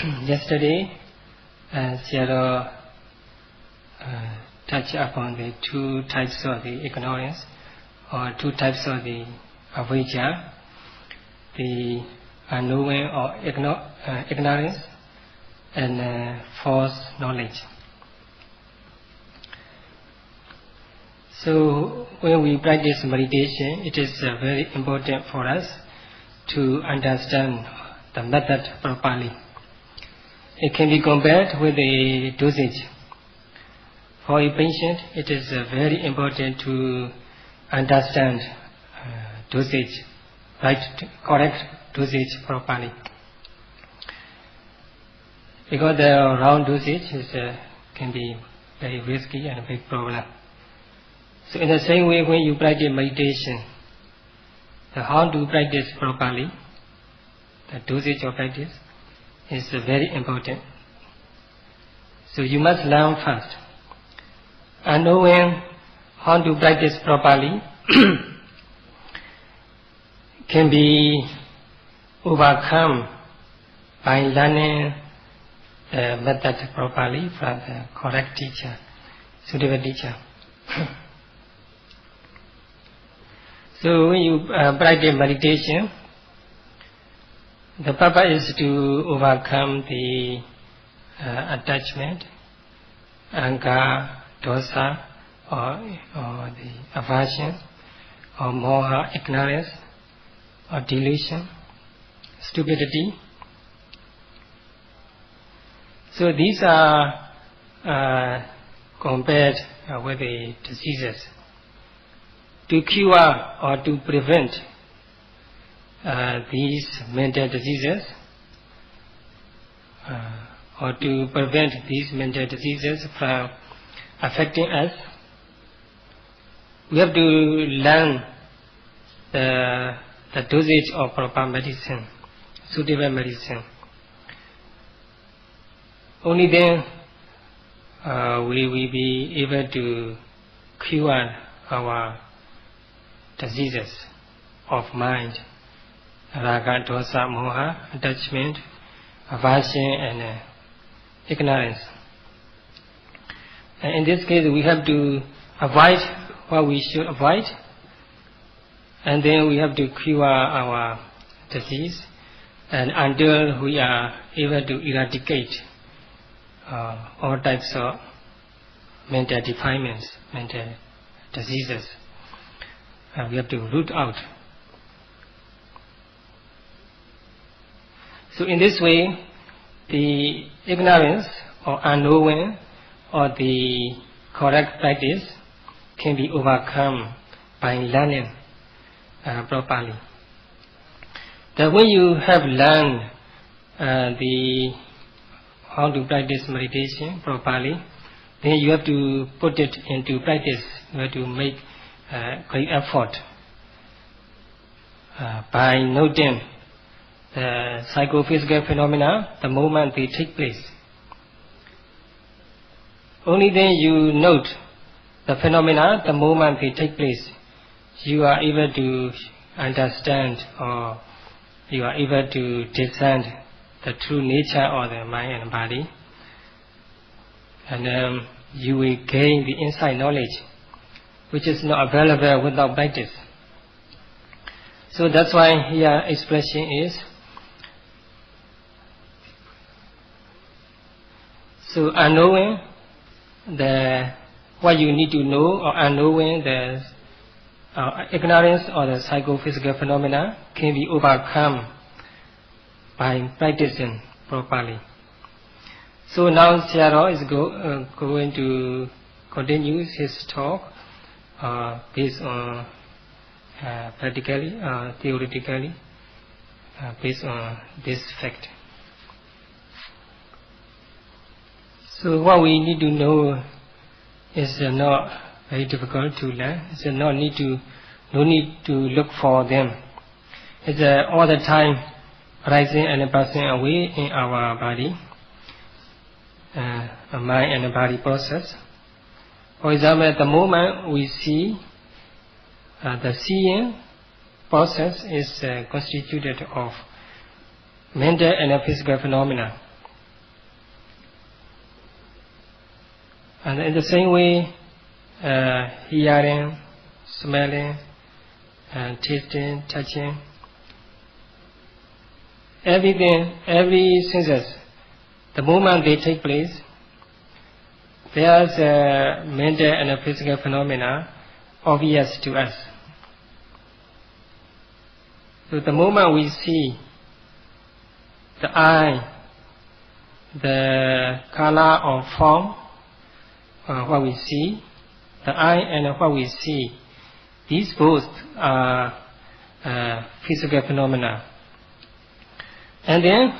Yesterday, Sayadaw touched upon the two types of the ignorance, or two types of the avijja, the unknowing or ignorance, and false knowledge. So, when we practice meditation, it is very important for us to understand the method properly. It can be compared with the dosage. For a patient, it is very important to understand dosage, correct dosage properly. Because the wrong dosage can be very risky and a big problem. So in the same way, when you practice meditation, how to practice properly, the dosage of practice is very important. So you must learn first. And knowing how to practice properly can be overcome by learning the method properly from the correct teacher, suitable teacher. So when you practice meditation, the purpose is to overcome the attachment, anger, dosa, or the aversion, or moha, ignorance, or delusion, stupidity. So these are compared with the diseases. To cure or to prevent these mental diseases, or to prevent these mental diseases from affecting us, we have to learn the dosage of proper medicine, suitable medicine. Only then we will be able to cure our diseases of mind, raga, dosa, moha, attachment, aversion, and ignorance. And in this case, we have to avoid what we should avoid, and then we have to cure our disease, and until we are able to eradicate all types of mental defilements, mental diseases, we have to root out. So in this way, the ignorance or unknowing or the correct practice can be overcome by learning properly. That when you have learned how to practice meditation properly, then you have to put it into practice. You have to make great effort by noting the psychophysical phenomena the moment they take place. Only then you note the phenomena the moment they take place, you are able to understand, or you are able to discern the true nature of the mind and body, and you will gain the inside knowledge which is not available without practice. So that's why here expression is, so unknowing what you need to know, or unknowing the ignorance or the psychophysical phenomena can be overcome by practicing properly. So now Sayadaw is going to continue his talk based on practically, theoretically, based on this fact. So what we need to know is not very difficult to learn. It's no need to look for them. It's all the time rising and passing away in our body, mind and body process. For example, at the moment we see, the seeing process is constituted of mental and physical phenomena. And in the same way, hearing, smelling, and tasting, touching, everything, every senses, the moment they take place, there's a mental and a physical phenomena obvious to us. So the moment we see the eye, the color or form, what we see, the eye and what we see, these both are physical phenomena. And then,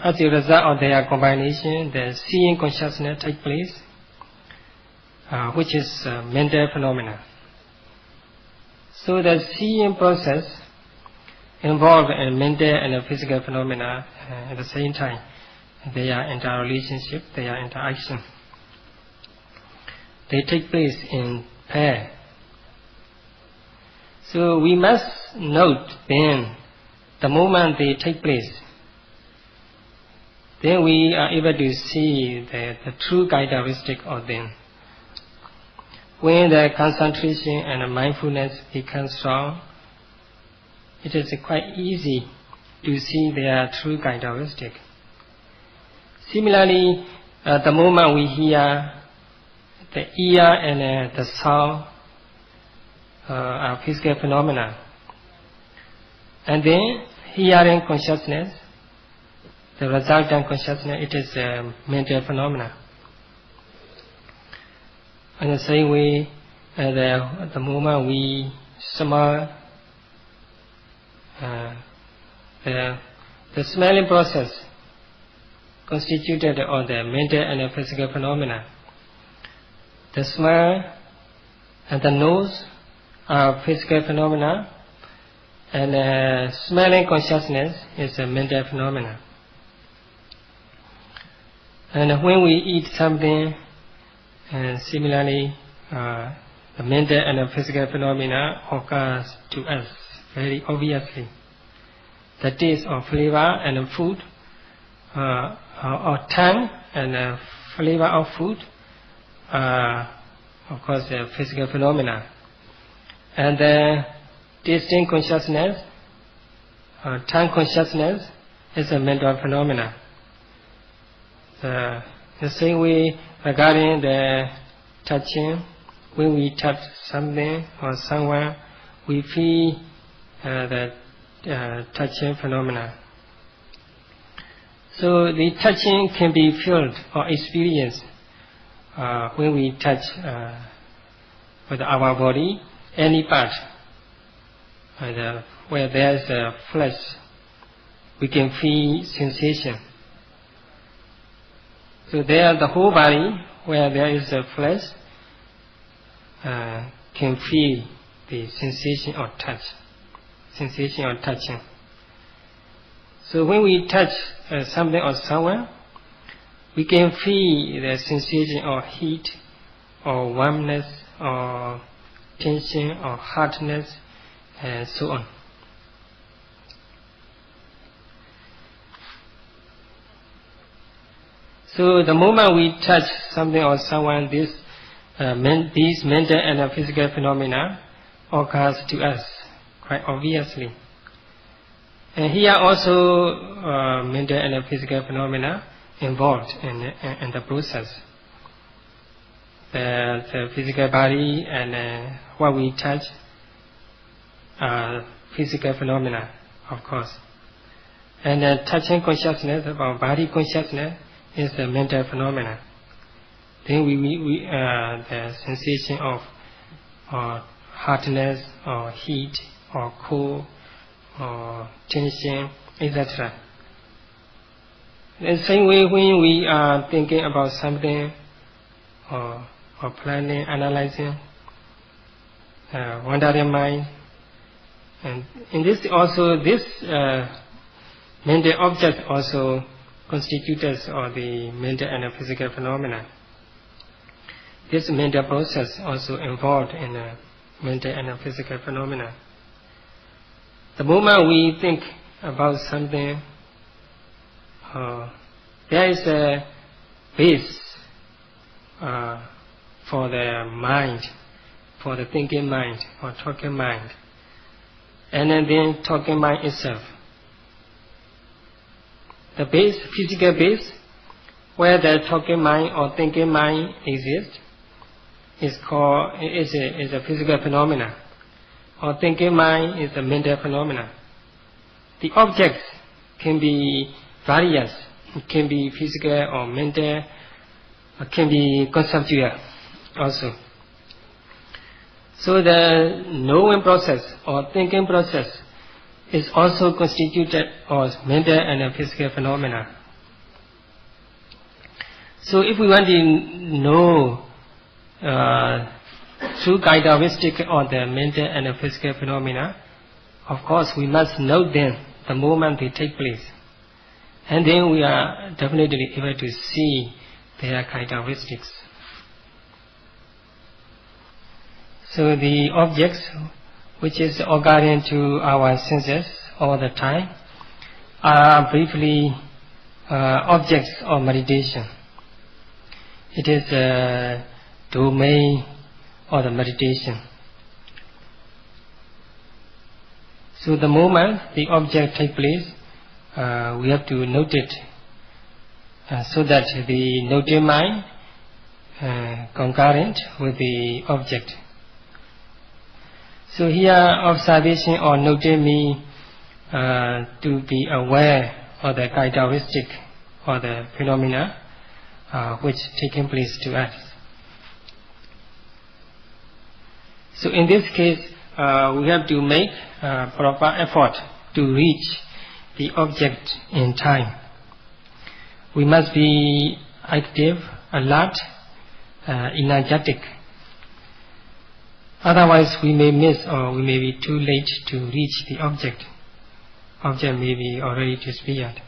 as a result of their combination, the seeing consciousness takes place, which is mental phenomena. So the seeing process involves a mental and a physical phenomena at the same time. They are interrelationship, they are interaction. They take place in pair. So we must note then the moment they take place, then we are able to see the true characteristic of them. When the concentration and the mindfulness become strong, it is quite easy to see their true characteristic. Similarly, the moment we hear, the ear and the sound are physical phenomena. And then hearing consciousness, the resultant consciousness, it is a mental phenomena. In the same way, the moment we smell, the smelling process constituted of the mental and the physical phenomena. The smell and the nose are physical phenomena, and smelling consciousness is a mental phenomena. And when we eat something, similarly, the mental and the physical phenomena occurs to us very obviously. The taste of flavor and food, or tongue and the flavor of food, of course, the physical phenomena. And the tasting consciousness, tongue consciousness, is a mental phenomena. The same way regarding the touching, when we touch something or someone, we feel the touching phenomena. So the touching can be felt or experienced when we touch with our body, any part. Where there is a flesh, we can feel sensation. So there, the whole body, where there is a flesh, can feel the sensation of touch, sensation of touching. So when we touch something or someone, we can feel the sensation of heat, or warmness, or tension, or hardness, and so on. So the moment we touch something or someone, these mental and physical phenomena occurs to us quite obviously. And here also mental and physical phenomena involved in the process. The physical body and what we touch are physical phenomena, of course. And touching consciousness, or body consciousness, is a mental phenomena. Then the sensation of hardness, or heat, or cold, or tension, etc. The same way when we are thinking about something, or planning, analyzing, wandering mind, and in this also, this mental object also constitutes of the mental and physical phenomena. This mental process also involved in mental and physical phenomena. The moment we think about something, there is a base for the mind, for the thinking mind or talking mind, and then talking mind itself. The base, physical base, where the talking mind or thinking mind exists, is a physical phenomena, or thinking mind is a mental phenomena. The objects can be various. It can be physical or mental, or can be conceptual also. So the knowing process or thinking process is also constituted of mental and physical phenomena. So if we want to know true characteristic of the mental and physical phenomena, of course we must note them the moment they take place. And then we are definitely able to see their characteristics. So the objects which is occurring to our senses all the time are briefly objects of meditation. It is a domain of the meditation. So the moment the object takes place, we have to note it so that the noting mind concurrent with the object. So here observation or noting means to be aware of the characteristic or the phenomena which taking place to us. So in this case, we have to make proper effort to reach the object in time. We must be active, alert, energetic. Otherwise we may miss or we may be too late to reach the object. Object may be already disappeared.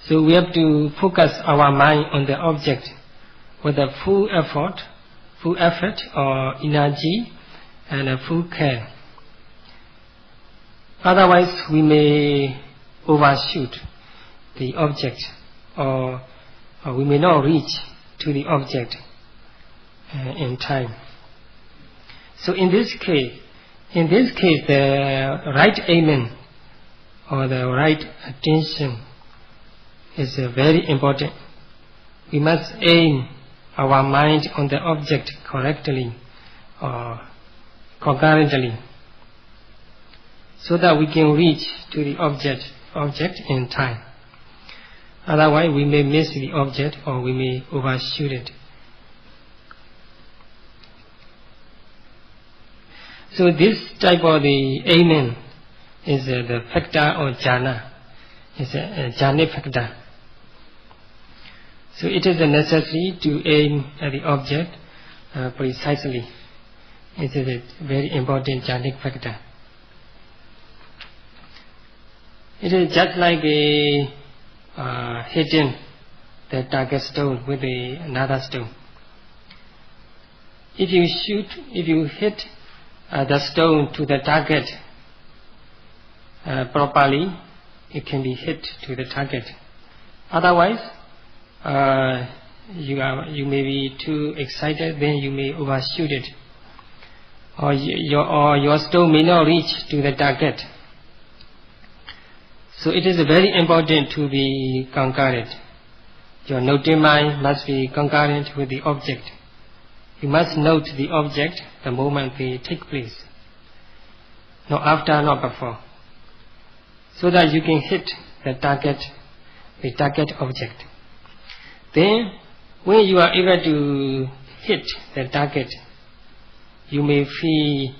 So we have to focus our mind on the object with a full effort or energy and a full care. Otherwise we may overshoot the object or we may not reach to the object in time. So in this case the right aiming or the right attention is very important. We must aim our mind on the object correctly or concurrently, so that we can reach to the object in time. Otherwise we may miss the object or we may overshoot it. So this type of the aiming is the factor or jhana. It's a jhanic factor. So it is necessary to aim at the object precisely. It is a very important jhanic factor. It is just like hitting the target stone with another stone. If you hit the stone to the target properly, it can be hit to the target. Otherwise, you may be too excited, then you may overshoot it, or your stone may not reach to the target. So it is very important to be concurrent. Your noting mind must be concurrent with the object. You must note the object the moment they take place, not after, not before, so that you can hit the target object. Then when you are able to hit the target, you may feel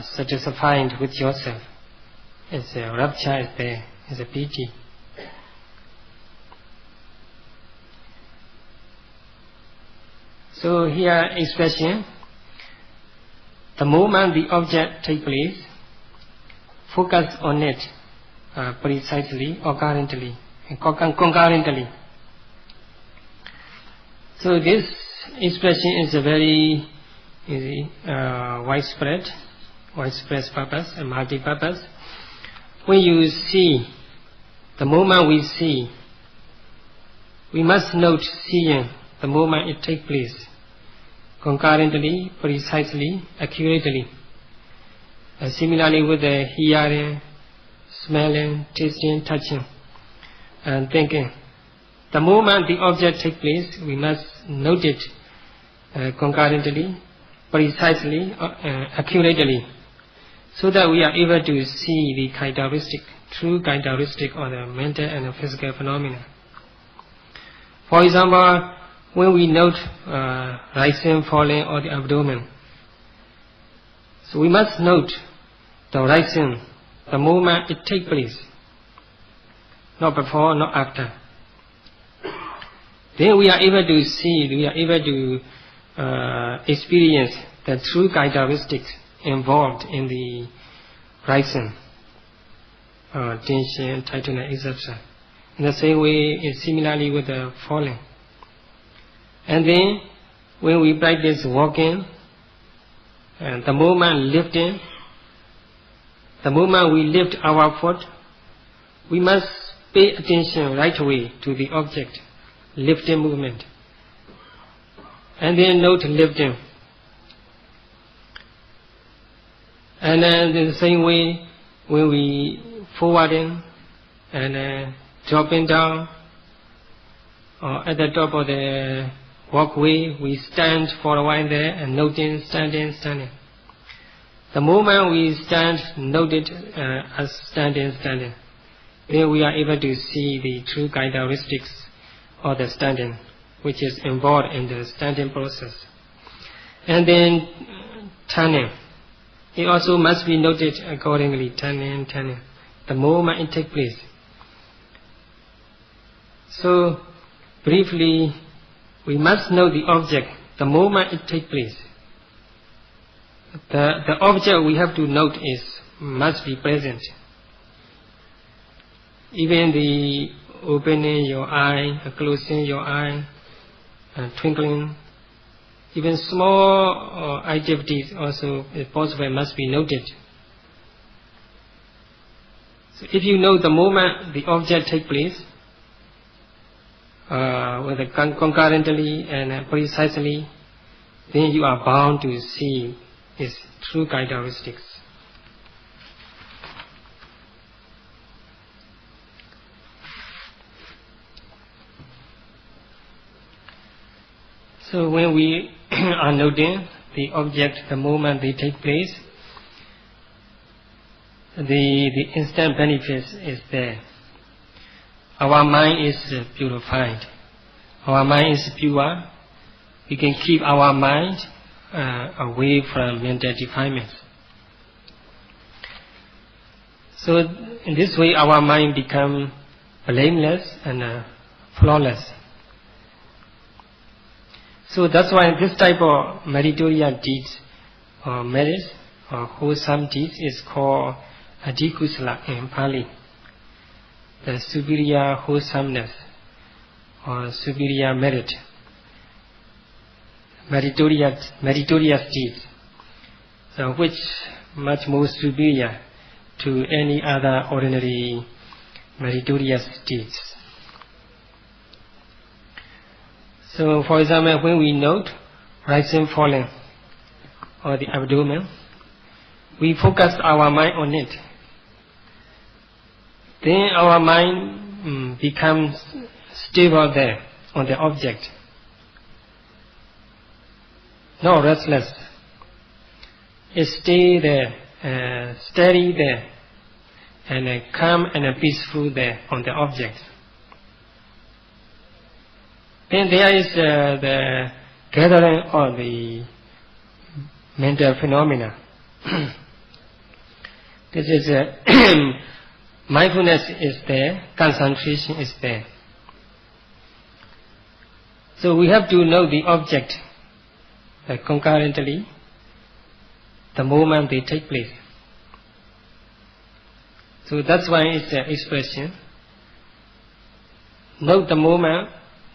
satisfied with yourself. It's a rapture is there, it's a pity. So here expression, the moment the object takes place, focus on it precisely or concurrently. So this expression is a very widespread purpose and multi-purpose. When you see, the moment we see, we must note seeing the moment it takes place, concurrently, precisely, accurately. Similarly with the hearing, smelling, tasting, touching, and thinking. The moment the object takes place, we must note it concurrently, precisely, accurately, so that we are able to see the characteristic, true characteristic of the mental and the physical phenomena. For example, when we note rising, falling, or the abdomen, so we must note the rising, the moment it takes place, not before, not after. Then we are able to see, we are able to experience the true characteristics involved in the rising, tension, tightness, etc. In the same way, similarly with the falling. And then, when we practice walking, and the moment lifting, the moment we lift our foot, we must pay attention right away to the object, lifting movement. And then note lifting. And then in the same way, when we forwarding and dropping down, or at the top of the walkway, we stand for a while there and noting, standing. The moment we stand, note it as standing. Then we are able to see the true characteristics of the standing, which is involved in the standing process. And then turning. It also must be noted accordingly, turning, the moment it takes place. So, briefly, we must know the object, the moment it takes place. The object we have to note must be present. Even the opening your eye, closing your eye, twinkling, even small activities also, if possible, must be noted. So if you know the moment the object takes place, whether concurrently and precisely, then you are bound to see its true characteristics. So when we are noting the object, the moment they take place, the instant benefit is there. Our mind is purified. Our mind is pure. We can keep our mind away from mental defilements. So in this way, our mind becomes blameless and flawless. So that's why this type of meritorious deeds or merits or wholesome deeds is called adhikusala in Pali. The superior wholesomeness or superior merit, meritorious deeds, so which much more superior to any other ordinary meritorious deeds. So, for example, when we note rising, falling, or the abdomen, we focus our mind on it. Then our mind becomes stable there on the object, not restless. It stays there, steady there, and calm and peaceful there on the object. Then there is the gathering of the mental phenomena. This is mindfulness is there, concentration is there. So we have to know the object concurrently, the moment they take place. So that's why it's an expression. Note the moment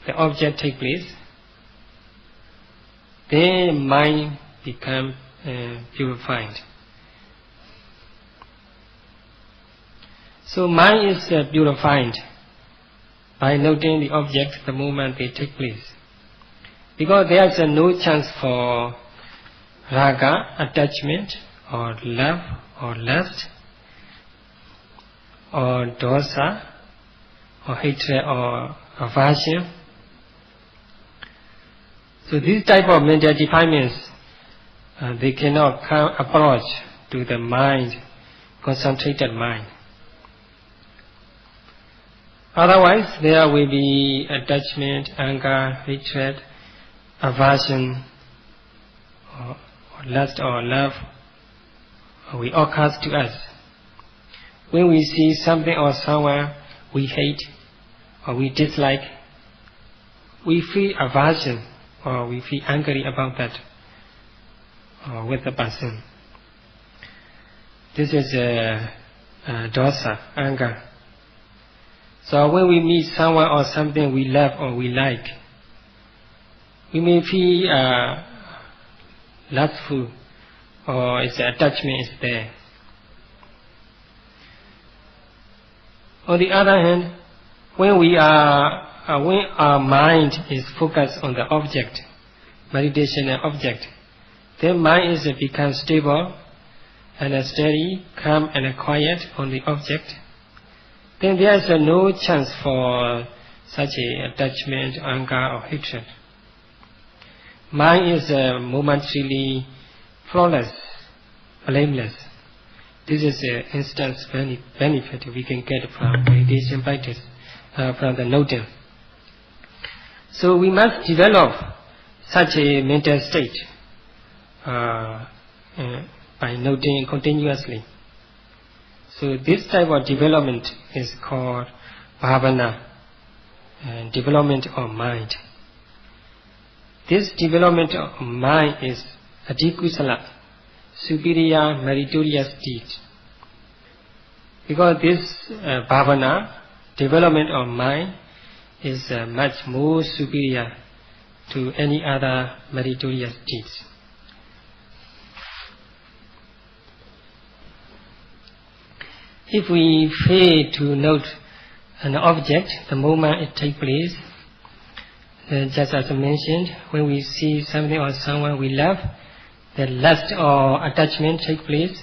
the object takes place, then mind becomes purified. So mind is purified by noting the object the moment they take place. Because there is no chance for raga, attachment, or love, or lust, or dosa, or hatred, or aversion. So these type of mental defilements, they cannot come approach to the mind, concentrated mind. Otherwise, there will be attachment, anger, hatred, aversion, or lust or love will occur to us. When we see something or someone we hate or we dislike, we feel aversion or we feel angry about that with the person. This is dosa, anger. So when we meet someone or something we love or we like, we may feel lustful or its attachment is there. On the other hand, when our mind is focused on the object, meditation and object, then mind is become stable and steady, calm and quiet on the object. Then there is no chance for such a attachment, anger or hatred. Mind is momentarily flawless, blameless. This is an instance benefit we can get from meditation practice, from the noting. So we must develop such a mental state by noting continuously. So this type of development is called bhavana, development of mind. This development of mind is adhikusala, superior meritorious deed. Because this bhavana, development of mind, is much more superior to any other meritorious deeds. If we fail to note an object the moment it takes place, just as I mentioned, when we see something or someone we love, the lust or attachment takes place.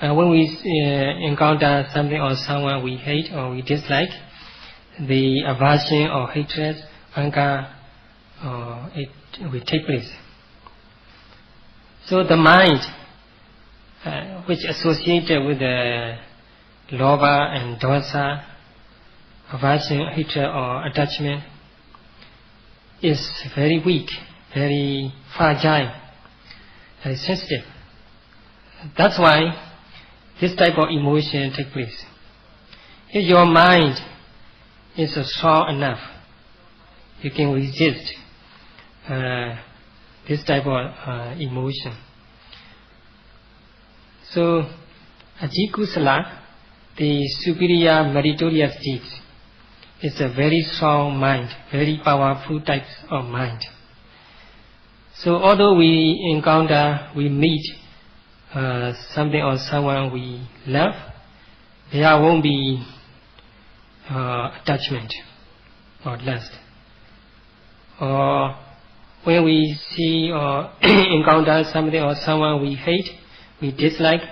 When we encounter something or someone we hate or we dislike, the aversion or hatred, anger, it will take place. So the mind, which is associated with the lobha and dosa, aversion, hatred or attachment, is very weak, very fragile, very sensitive. That's why this type of emotion takes place. If your mind is strong enough, you can resist this type of emotion. So, adhikusala, the superior meritorious deeds, is a very strong mind, very powerful type of mind. So although we encounter, we meet something or someone we love, there won't be attachment or lust. Or when we see or encounter something or someone we hate, we dislike,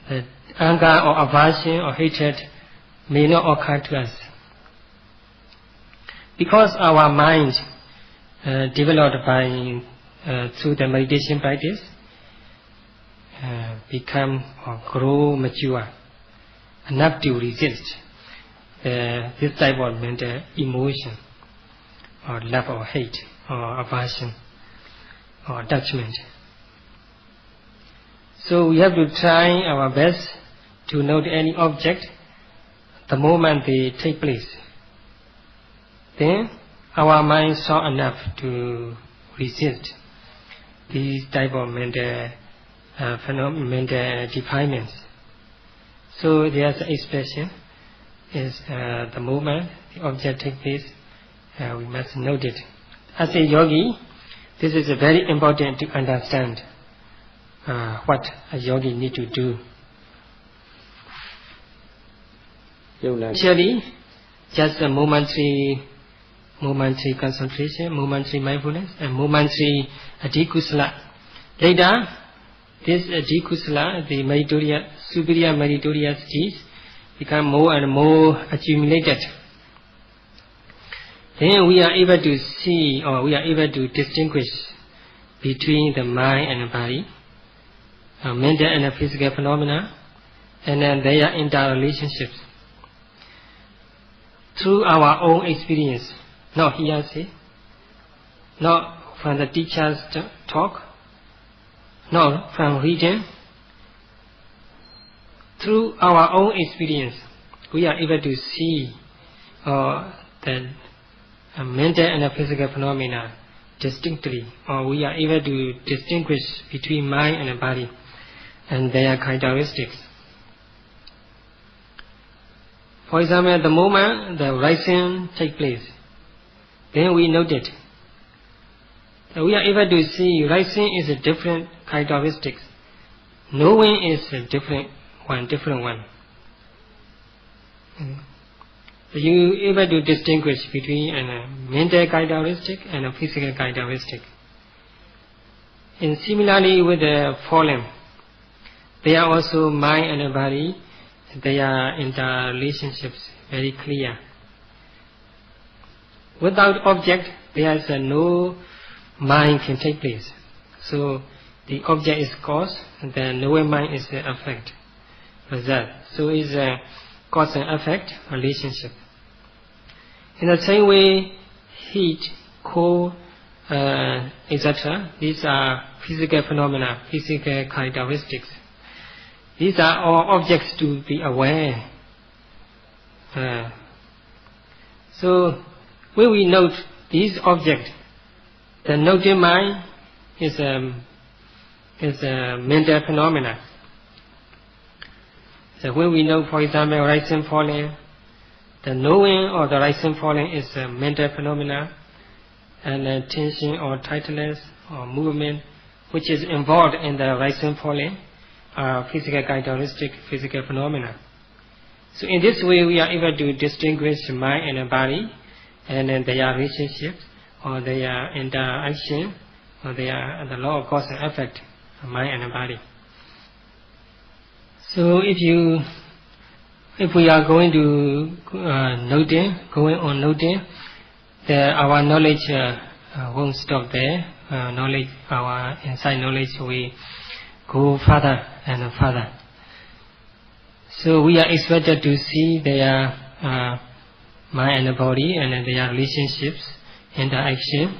the anger or aversion or hatred may not occur to us. Because our mind developed by through the meditation practice become or grow mature enough to resist this type of mental emotion or love or hate or aversion or attachment. So we have to try our best to note any object the moment they take place. Then our mind is strong enough to resist these type of mental mental defilements. So there's an expression is the moment the object takes place, we must note it. As a yogi, this is very important to understand what a yogi need to do. Actually, just a momentary concentration, momentary mindfulness, and momentary adhikusala. Later, this adhikusala, the meritorious, superior meritorious deeds, become more and more accumulated. Then we are able to see, or we are able to distinguish between the mind and the body, mental and physical phenomena, and then their interrelationships. Through our own experience, not hearsay, not from the teacher's talk, not from reading. Through our own experience, we are able to see the mental and physical phenomena distinctly, or we are able to distinguish between mind and body and their characteristics. For example, the moment the rising takes place, then we note it. We are able to see rising is a different characteristics. Knowing is a different one. You are able to distinguish between a mental characteristic and a physical characteristic. And similarly with the fallen, they are also mind and body. Their interrelationships very clear. Without object, there is no mind can take place. So the object is cause, and the knowing mind is the effect. Result. So it's a cause and effect relationship. In the same way, heat, cold, etc. These are physical phenomena, physical characteristics. These are all objects to be aware. So when we note these objects, the noting mind is a mental phenomena. So when we know, for example, rising falling, the knowing of the rising falling is a mental phenomena, and the tension or tightness or movement which is involved in the rising falling are physical characteristic, physical phenomena. So in this way we are able to distinguish mind and body, and then their relationships or their interaction, or their the law of cause and effect of mind and body. So if we are going to going on noting, our knowledge won't stop there. Our inside knowledge will go further and further. So we are expected to see their mind and body and their relationships, interaction,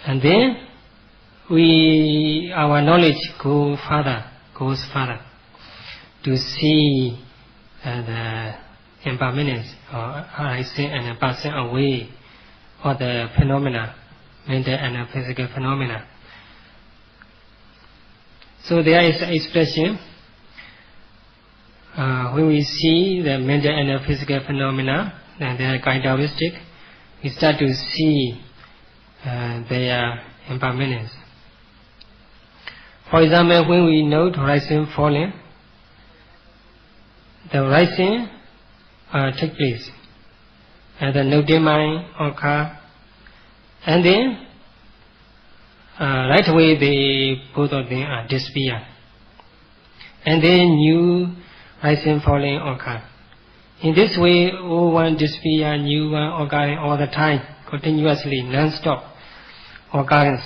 and then our knowledge goes further to see the impermanence or arising and passing away of the phenomena, mental and physical phenomena. So there is an expression when we see the mental and physical phenomena and their characteristic, we start to see their impermanence. For example, when we note rising, falling, the rising take place, and the noting mind occur, and then right away both of them are disappear, and then new rising, falling occur. In this way, old one disappear, new one occurring all the time, continuously, non-stop occurrence.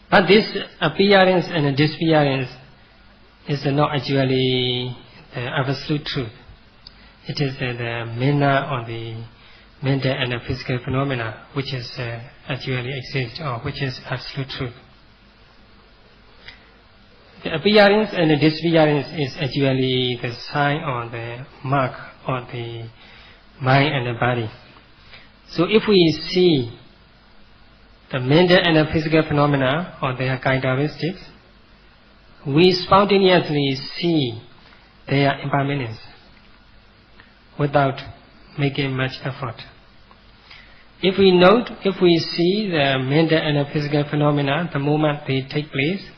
But this appearance and disappearance is not actually the absolute truth. It is the manner of the mental and physical phenomena which is actually exists, or which is absolute truth. The appearance and the disappearance is actually the sign or the mark of the mind and the body. So if we see the mental and the physical phenomena or their characteristics, we spontaneously see their impermanence without making much effort. If we see the mental and the physical phenomena the moment they take place,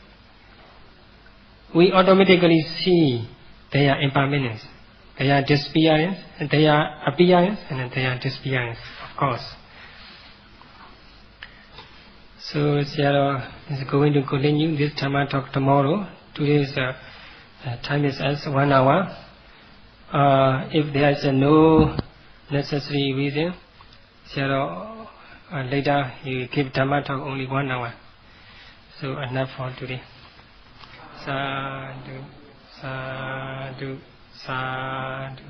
we automatically see their impermanence. their disappearance, their appearance, and their disappearance, of course. So Sayadaw is going to continue this Dhamma talk tomorrow. Today's time is as 1 hour. If there is no necessary reason, Sayadaw later he will give Dhamma talk only 1 hour. So enough for today. Sadhu, sadhu, sadhu.